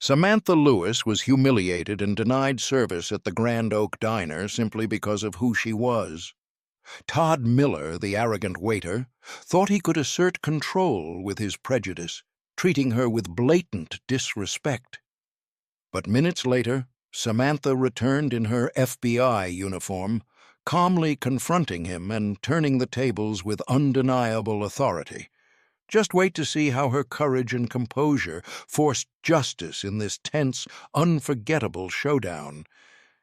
Samantha Lewis was humiliated and denied service at the Grand Oak Diner simply because of who she was. Todd Miller, the arrogant waiter, thought he could assert control with his prejudice, treating her with blatant disrespect. But minutes later, Samantha returned in her FBI uniform, calmly confronting him and turning the tables with undeniable authority. Just wait to see how her courage and composure forced justice in this tense, unforgettable showdown,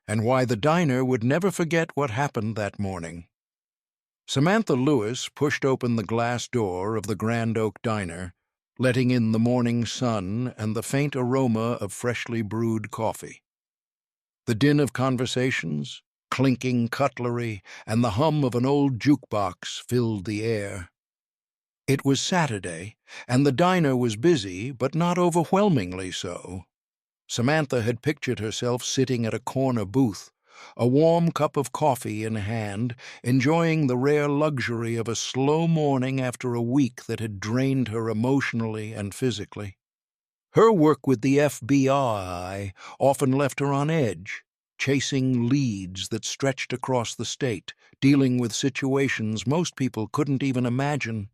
and why the diner would never forget what happened that morning. Samantha Lewis pushed open the glass door of the Grand Oak Diner, letting in the morning sun and the faint aroma of freshly brewed coffee. The din of conversations, clinking cutlery, and the hum of an old jukebox filled the air. It was Saturday, and the diner was busy, but not overwhelmingly so. Samantha had pictured herself sitting at a corner booth, a warm cup of coffee in hand, enjoying the rare luxury of a slow morning after a week that had drained her emotionally and physically. Her work with the FBI often left her on edge, chasing leads that stretched across the state, dealing with situations most people couldn't even imagine.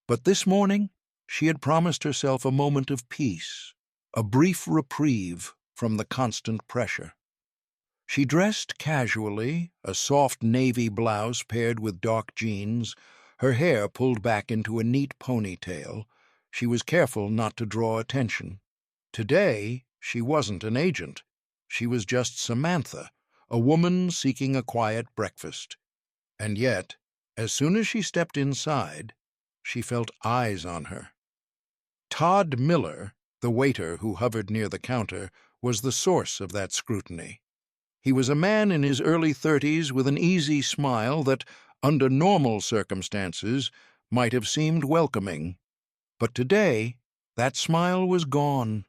But this morning, she had promised herself a moment of peace, a brief reprieve from the constant pressure. She dressed casually, a soft navy blouse paired with dark jeans, her hair pulled back into a neat ponytail. She was careful not to draw attention. Today, she wasn't an agent. She was just Samantha, a woman seeking a quiet breakfast. And yet, as soon as she stepped inside, she felt eyes on her. Todd Miller, the waiter who hovered near the counter, was the source of that scrutiny. He was a man in his early 30s with an easy smile that, under normal circumstances, might have seemed welcoming. But today, that smile was gone.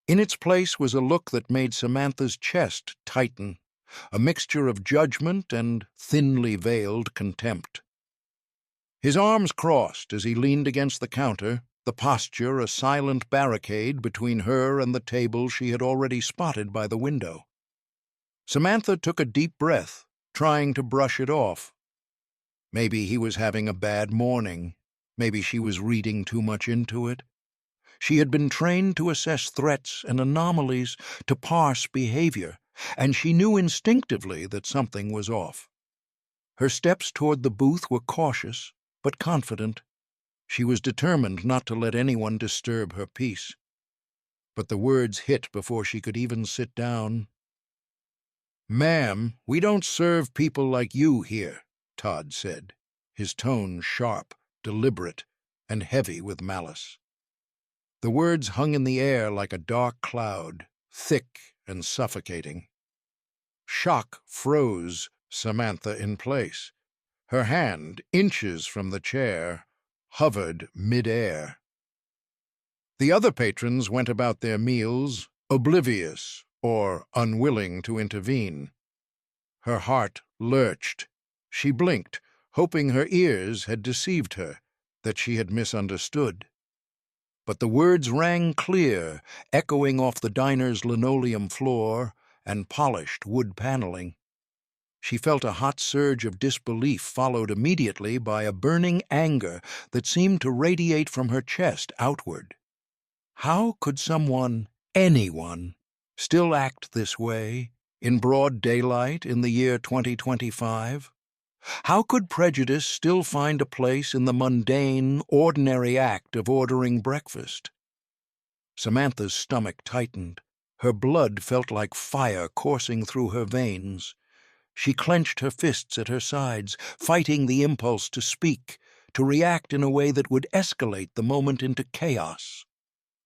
In its place was a look that made Samantha's chest tighten, a mixture of judgment and thinly veiled contempt. His arms crossed as he leaned against the counter, the posture a silent barricade between her and the table she had already spotted by the window. Samantha took a deep breath, trying to brush it off. Maybe he was having a bad morning. Maybe she was reading too much into it. She had been trained to assess threats and anomalies, to parse behavior, and she knew instinctively that something was off. Her steps toward the booth were cautious, but confident. She was determined not to let anyone disturb her peace. But the words hit before she could even sit down. "Ma'am, we don't serve people like you here," Todd said, his tone sharp, deliberate, and heavy with malice. The words hung in the air like a dark cloud, thick and suffocating. Shock froze Samantha in place. Her hand, inches from the chair, hovered mid-air. The other patrons went about their meals, oblivious or unwilling to intervene. Her heart lurched. She blinked, hoping her ears had deceived her, that she had misunderstood. But the words rang clear, echoing off the diner's linoleum floor and polished wood paneling. She felt a hot surge of disbelief followed immediately by a burning anger that seemed to radiate from her chest outward. How could someone, anyone, still act this way, in broad daylight in the year 2025? How could prejudice still find a place in the mundane, ordinary act of ordering breakfast? Samantha's stomach tightened. Her blood felt like fire coursing through her veins. She clenched her fists at her sides, fighting the impulse to speak, to react in a way that would escalate the moment into chaos.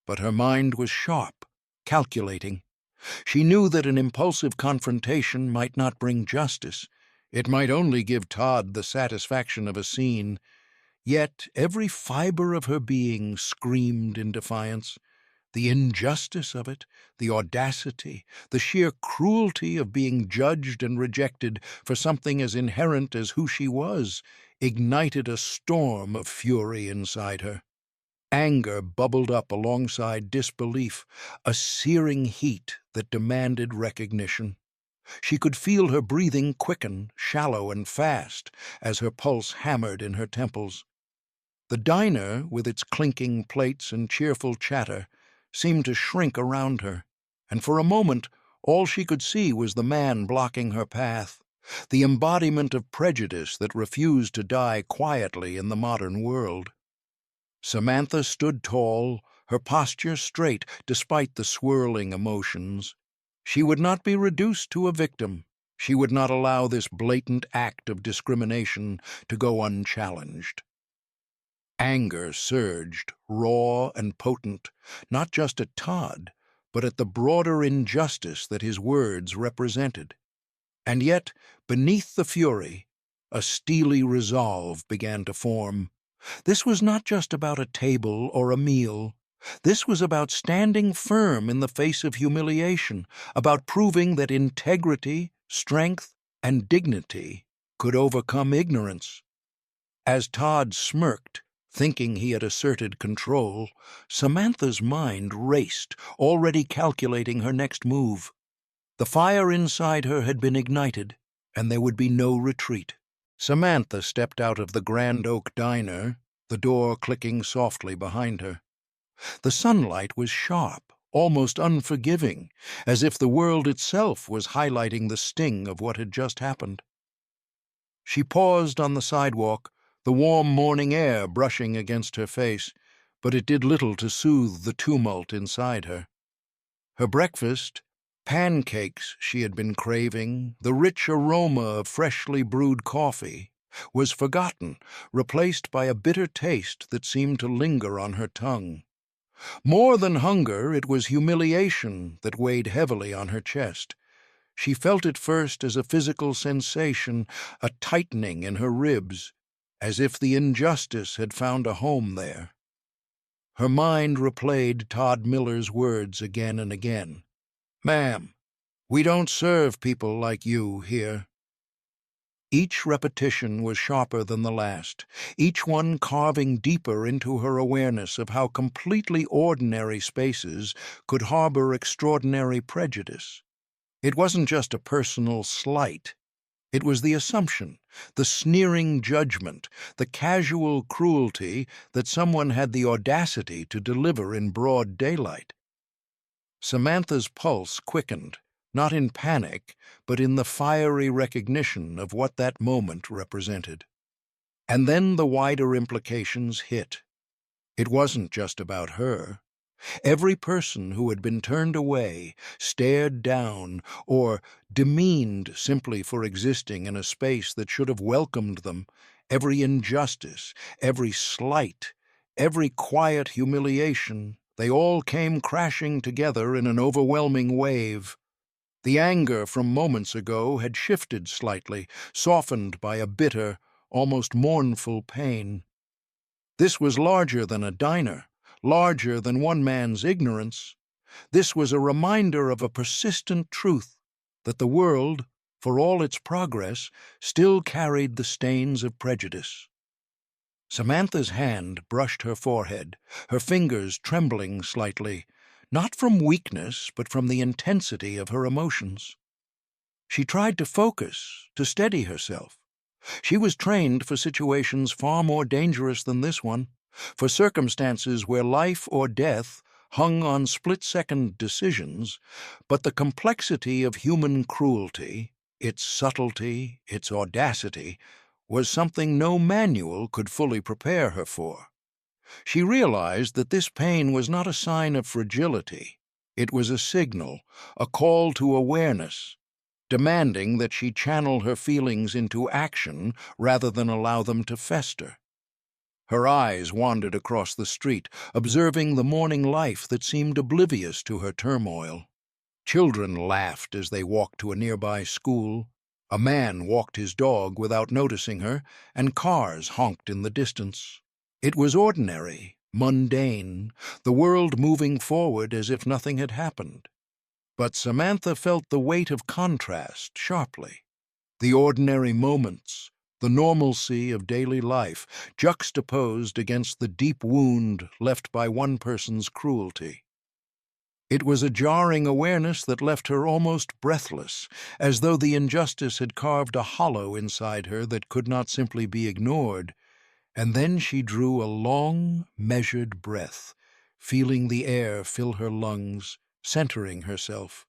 But her mind was sharp, calculating. She knew that an impulsive confrontation might not bring justice. It might only give Todd the satisfaction of a scene. Yet every fiber of her being screamed in defiance. The injustice of it, the audacity, the sheer cruelty of being judged and rejected for something as inherent as who she was, ignited a storm of fury inside her. Anger bubbled up alongside disbelief, a searing heat that demanded recognition. She could feel her breathing quicken, shallow and fast, as her pulse hammered in her temples. The diner, with its clinking plates and cheerful chatter, seemed to shrink around her, and for a moment all she could see was the man blocking her path, the embodiment of prejudice that refused to die quietly in the modern world. Samantha stood tall, her posture straight despite the swirling emotions. She would not be reduced to a victim. She would not allow this blatant act of discrimination to go unchallenged. Anger surged, raw and potent, not just at Todd, but at the broader injustice that his words represented. And yet, beneath the fury, a steely resolve began to form. This was not just about a table or a meal. This was about standing firm in the face of humiliation, about proving that integrity, strength, and dignity could overcome ignorance. As Todd smirked, thinking he had asserted control, Samantha's mind raced, already calculating her next move. The fire inside her had been ignited, and there would be no retreat. Samantha stepped out of the Grand Oak Diner, the door clicking softly behind her. The sunlight was sharp, almost unforgiving, as if the world itself was highlighting the sting of what had just happened. She paused on the sidewalk, the warm morning air brushing against her face, but it did little to soothe the tumult inside her. Her breakfast, pancakes she had been craving, the rich aroma of freshly brewed coffee, was forgotten, replaced by a bitter taste that seemed to linger on her tongue. More than hunger, it was humiliation that weighed heavily on her chest. She felt it first as a physical sensation, a tightening in her ribs, as if the injustice had found a home there. Her mind replayed Todd Miller's words again and again. "Ma'am, we don't serve people like you here." Each repetition was sharper than the last, each one carving deeper into her awareness of how completely ordinary spaces could harbor extraordinary prejudice. It wasn't just a personal slight. It was the assumption, the sneering judgment, the casual cruelty that someone had the audacity to deliver in broad daylight. Samantha's pulse quickened, not in panic, but in the fiery recognition of what that moment represented. And then the wider implications hit. It wasn't just about her. Every person who had been turned away, stared down, or demeaned simply for existing in a space that should have welcomed them, every injustice, every slight, every quiet humiliation, they all came crashing together in an overwhelming wave. The anger from moments ago had shifted slightly, softened by a bitter, almost mournful pain. This was larger than a diner, larger than one man's ignorance. This was a reminder of a persistent truth, that the world, for all its progress, still carried the stains of prejudice. Samantha's hand brushed her forehead, her fingers trembling slightly, not from weakness, but from the intensity of her emotions. She tried to focus, to steady herself. She was trained for situations far more dangerous than this one, for circumstances where life or death hung on split-second decisions, but the complexity of human cruelty, its subtlety, its audacity, was something no manual could fully prepare her for. She realized that this pain was not a sign of fragility. It was a signal, a call to awareness, demanding that she channel her feelings into action rather than allow them to fester. Her eyes wandered across the street, observing the morning life that seemed oblivious to her turmoil. Children laughed as they walked to a nearby school. A man walked his dog without noticing her, and cars honked in the distance. It was ordinary, mundane, the world moving forward as if nothing had happened. But Samantha felt the weight of contrast sharply. The ordinary moments, the normalcy of daily life, juxtaposed against the deep wound left by one person's cruelty. It was a jarring awareness that left her almost breathless, as though the injustice had carved a hollow inside her that could not simply be ignored. And then she drew a long, measured breath, feeling the air fill her lungs, centering herself.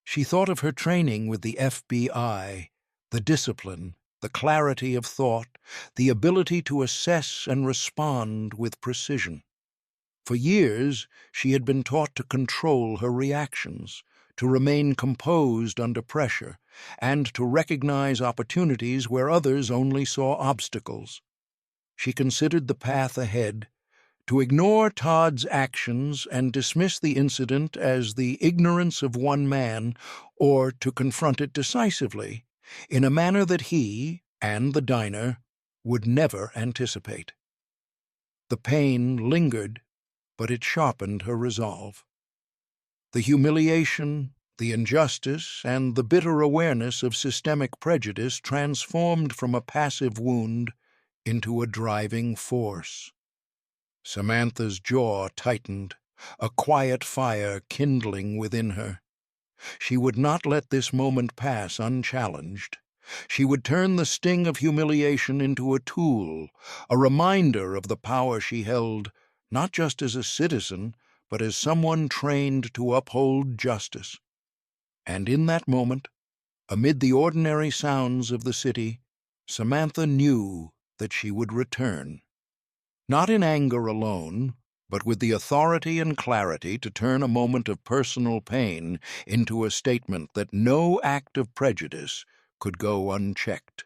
She thought of her training with the FBI, the discipline, the clarity of thought, the ability to assess and respond with precision. For years, she had been taught to control her reactions, to remain composed under pressure, and to recognize opportunities where others only saw obstacles. She considered the path ahead, to ignore Todd's actions and dismiss the incident as the ignorance of one man, or to confront it decisively, in a manner that he, and the diner, would never anticipate. The pain lingered, but it sharpened her resolve. The humiliation, the injustice, and the bitter awareness of systemic prejudice transformed from a passive wound into a driving force. Samantha's jaw tightened, a quiet fire kindling within her. She would not let this moment pass unchallenged. She would turn the sting of humiliation into a tool, a reminder of the power she held, not just as a citizen, but as someone trained to uphold justice. And in that moment, amid the ordinary sounds of the city, Samantha knew that she would return. Not in anger alone, but with the authority and clarity to turn a moment of personal pain into a statement that no act of prejudice could go unchecked.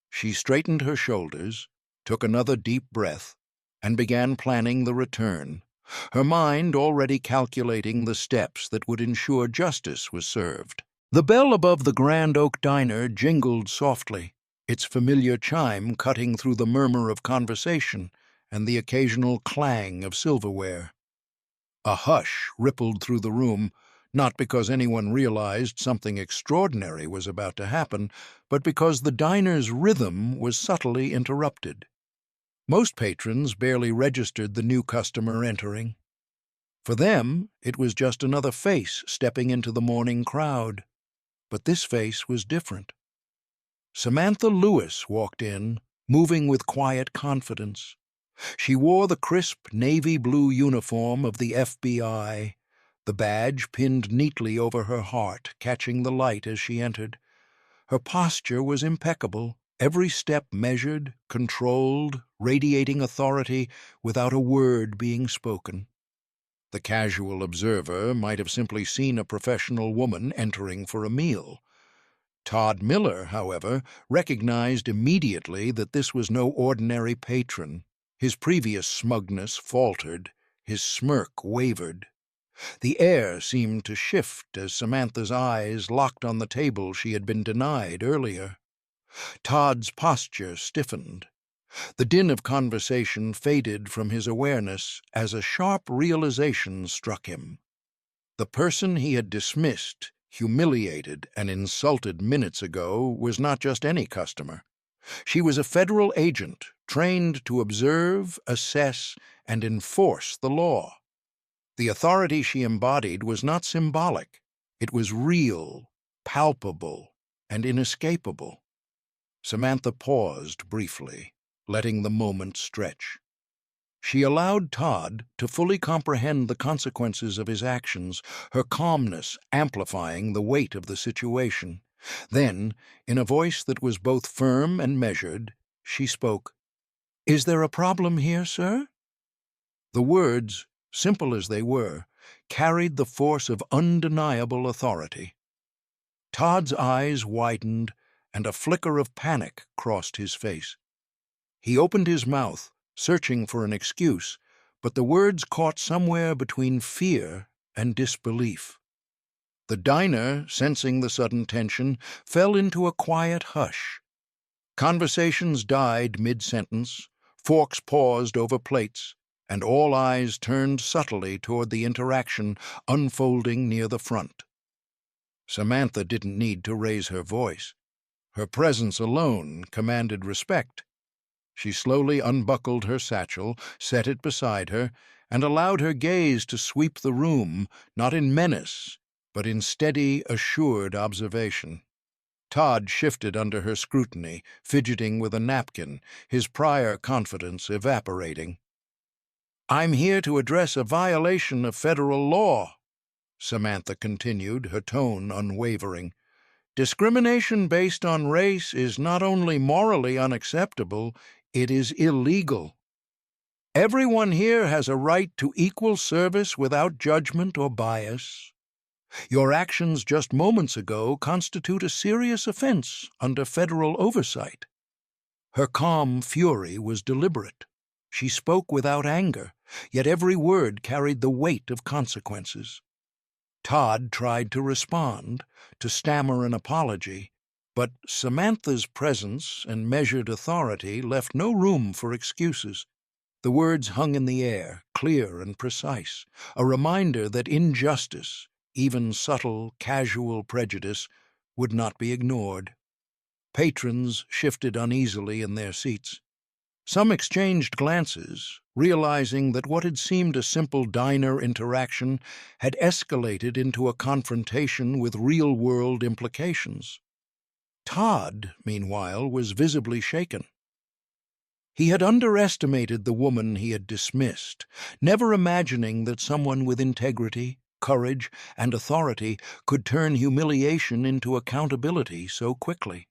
She straightened her shoulders, took another deep breath, and began planning the return, her mind already calculating the steps that would ensure justice was served. The bell above the Grand Oak Diner jingled softly, its familiar chime cutting through the murmur of conversation and the occasional clang of silverware. A hush rippled through the room, not because anyone realized something extraordinary was about to happen, but because the diner's rhythm was subtly interrupted. Most patrons barely registered the new customer entering. For them, it was just another face stepping into the morning crowd. But this face was different. Samantha Lewis walked in, moving with quiet confidence. She wore the crisp navy blue uniform of the FBI, the badge pinned neatly over her heart, catching the light as she entered. Her posture was impeccable, every step measured, controlled, radiating authority without a word being spoken. The casual observer might have simply seen a professional woman entering for a meal. Todd Miller, however, recognized immediately that this was no ordinary patron. His previous smugness faltered, his smirk wavered. The air seemed to shift as Samantha's eyes locked on the table she had been denied earlier. Todd's posture stiffened. The din of conversation faded from his awareness as a sharp realization struck him. The person he had dismissed, humiliated, and insulted minutes ago was not just any customer. She was a federal agent trained to observe, assess, and enforce the law. The authority she embodied was not symbolic. It was real, palpable, and inescapable. Samantha paused briefly, letting the moment stretch. She allowed Todd to fully comprehend the consequences of his actions, her calmness amplifying the weight of the situation. Then, in a voice that was both firm and measured, she spoke. "Is there a problem here, sir?" The words, simple as they were, carried the force of undeniable authority. Todd's eyes widened, and a flicker of panic crossed his face. He opened his mouth, searching for an excuse, but the words caught somewhere between fear and disbelief. The diner, sensing the sudden tension, fell into a quiet hush. Conversations died mid-sentence, forks paused over plates, and all eyes turned subtly toward the interaction unfolding near the front. Samantha didn't need to raise her voice. Her presence alone commanded respect. She slowly unbuckled her satchel, set it beside her, and allowed her gaze to sweep the room, not in menace, but in steady, assured observation. Todd shifted under her scrutiny, fidgeting with a napkin, his prior confidence evaporating. "I'm here to address a violation of federal law," Samantha continued, her tone unwavering. "Discrimination based on race is not only morally unacceptable, it is illegal. Everyone here has a right to equal service without judgment or bias. Your actions just moments ago constitute a serious offense under federal oversight." Her calm fury was deliberate. She spoke without anger, yet every word carried the weight of consequences. Todd tried to respond, to stammer an apology, but Samantha's presence and measured authority left no room for excuses. The words hung in the air, clear and precise, a reminder that injustice, even subtle, casual prejudice, would not be ignored. Patrons shifted uneasily in their seats. Some exchanged glances, realizing that what had seemed a simple diner interaction had escalated into a confrontation with real-world implications. Todd, meanwhile, was visibly shaken. He had underestimated the woman he had dismissed, never imagining that someone with integrity, courage, and authority could turn humiliation into accountability so quickly.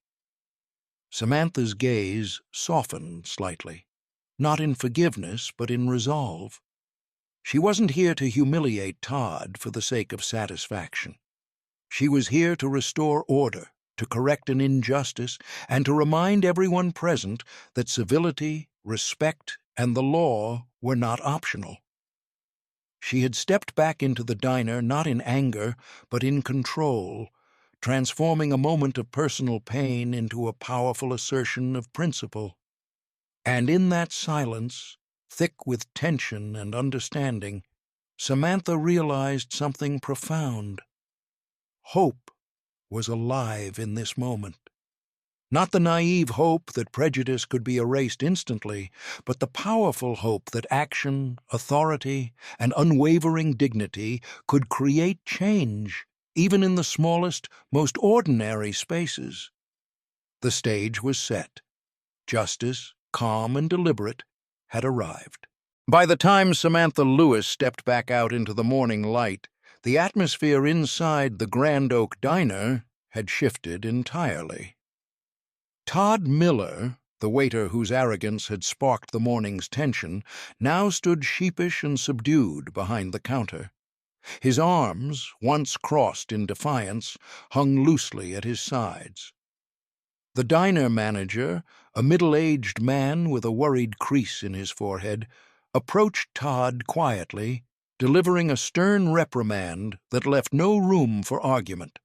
Samantha's gaze softened slightly, not in forgiveness but in resolve. She wasn't here to humiliate Todd for the sake of satisfaction. She was here to restore order, to correct an injustice, and to remind everyone present that civility, respect, and the law were not optional. She had stepped back into the diner not in anger, but in control, transforming a moment of personal pain into a powerful assertion of principle. And in that silence, thick with tension and understanding, Samantha realized something profound. Hope was alive in this moment. Not the naive hope that prejudice could be erased instantly, but the powerful hope that action, authority, and unwavering dignity could create change, even in the smallest, most ordinary spaces. The stage was set. Justice, calm and deliberate, had arrived. By the time Samantha Lewis stepped back out into the morning light, the atmosphere inside the Grand Oak Diner had shifted entirely. Todd Miller, the waiter whose arrogance had sparked the morning's tension, now stood sheepish and subdued behind the counter. His arms, once crossed in defiance, hung loosely at his sides. The diner manager, a middle-aged man with a worried crease in his forehead, approached Todd quietly, delivering a stern reprimand that left no room for argument.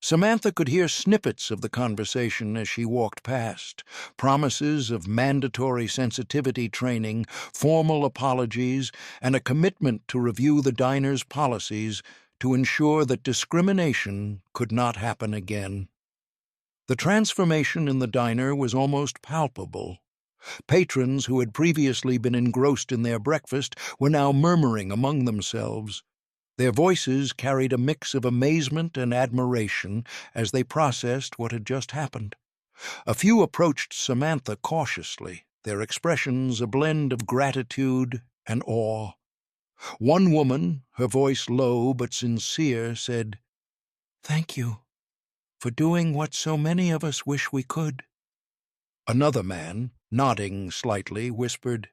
Samantha could hear snippets of the conversation as she walked past, promises of mandatory sensitivity training, formal apologies, and a commitment to review the diner's policies to ensure that discrimination could not happen again. The transformation in the diner was almost palpable. Patrons who had previously been engrossed in their breakfast were now murmuring among themselves. Their voices carried a mix of amazement and admiration as they processed what had just happened. A few approached Samantha cautiously, their expressions a blend of gratitude and awe. One woman, her voice low but sincere, said, "Thank you for doing what so many of us wish we could." Another man, nodding slightly, whispered,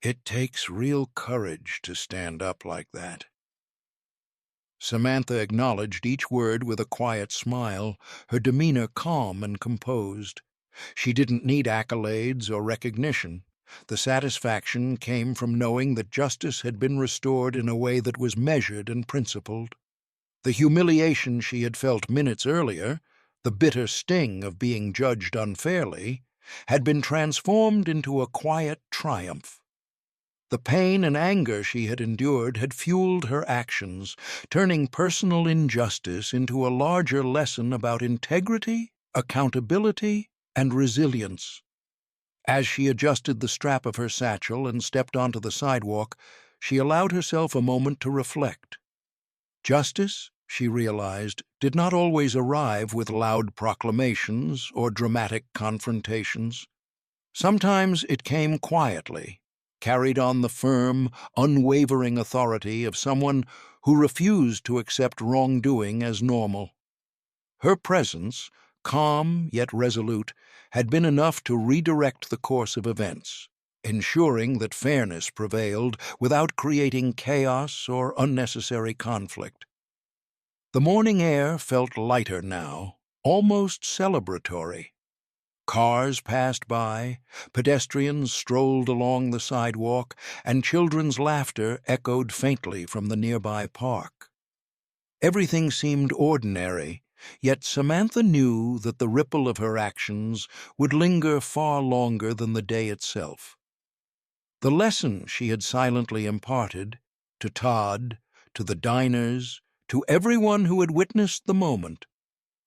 "It takes real courage to stand up like that." Samantha acknowledged each word with a quiet smile, her demeanor calm and composed. She didn't need accolades or recognition. The satisfaction came from knowing that justice had been restored in a way that was measured and principled. The humiliation she had felt minutes earlier, the bitter sting of being judged unfairly, had been transformed into a quiet triumph. The pain and anger she had endured had fueled her actions, turning personal injustice into a larger lesson about integrity accountability, and resilience. As she adjusted the strap of her satchel and stepped onto the sidewalk, she allowed herself a moment to reflect. Justice, she realized, did not always arrive with loud proclamations or dramatic confrontations. Sometimes it came quietly, carried on the firm, unwavering authority of someone who refused to accept wrongdoing as normal. Her presence, calm yet resolute, had been enough to redirect the course of events, ensuring that fairness prevailed without creating chaos or unnecessary conflict. The morning air felt lighter now, almost celebratory. Cars passed by, pedestrians strolled along the sidewalk, and children's laughter echoed faintly from the nearby park. Everything seemed ordinary, yet Samantha knew that the ripple of her actions would linger far longer than the day itself. The lesson she had silently imparted, to Todd, to the diners, to everyone who had witnessed the moment,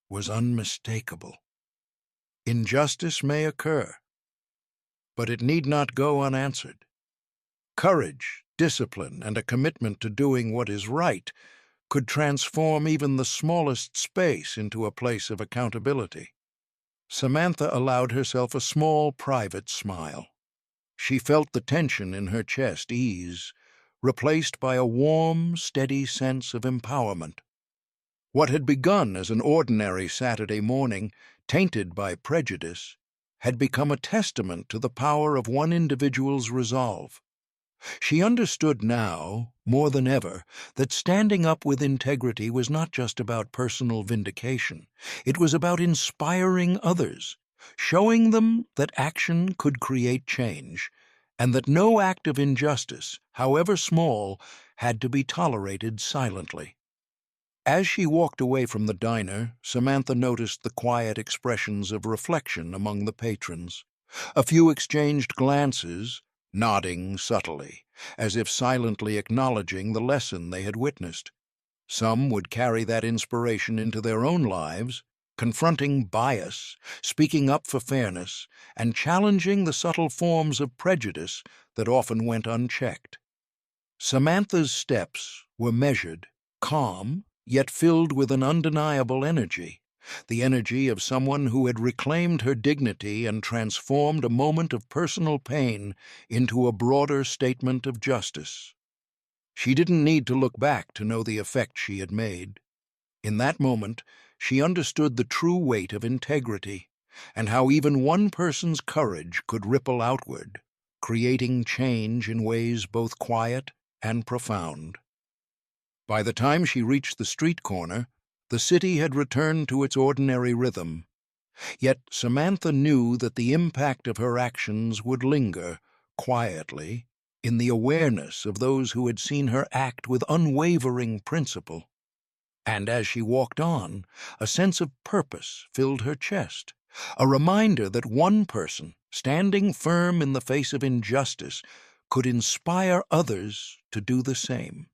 was unmistakable. Injustice may occur, but it need not go unanswered. Courage, discipline, and a commitment to doing what is right could transform even the smallest space into a place of accountability. Samantha allowed herself a small, private smile. She felt the tension in her chest ease, replaced by a warm, steady sense of empowerment. What had begun as an ordinary Saturday morning, tainted by prejudice, had become a testament to the power of one individual's resolve. She understood now, more than ever, that standing up with integrity was not just about personal vindication. It was about inspiring others, showing them that action could create change, and that no act of injustice, however small, had to be tolerated silently. As she walked away from the diner, Samantha noticed the quiet expressions of reflection among the patrons. A few exchanged glances, nodding subtly, as if silently acknowledging the lesson they had witnessed. Some would carry that inspiration into their own lives, confronting bias, speaking up for fairness, and challenging the subtle forms of prejudice that often went unchecked. Samantha's steps were measured, calm, yet filled with an undeniable energy, the energy of someone who had reclaimed her dignity and transformed a moment of personal pain into a broader statement of justice. She didn't need to look back to know the effect she had made. In that moment, she understood the true weight of integrity, and how even one person's courage could ripple outward, creating change in ways both quiet and profound. By the time she reached the street corner, the city had returned to its ordinary rhythm. Yet Samantha knew that the impact of her actions would linger, quietly, in the awareness of those who had seen her act with unwavering principle. And as she walked on, a sense of purpose filled her chest, a reminder that one person, standing firm in the face of injustice, could inspire others to do the same.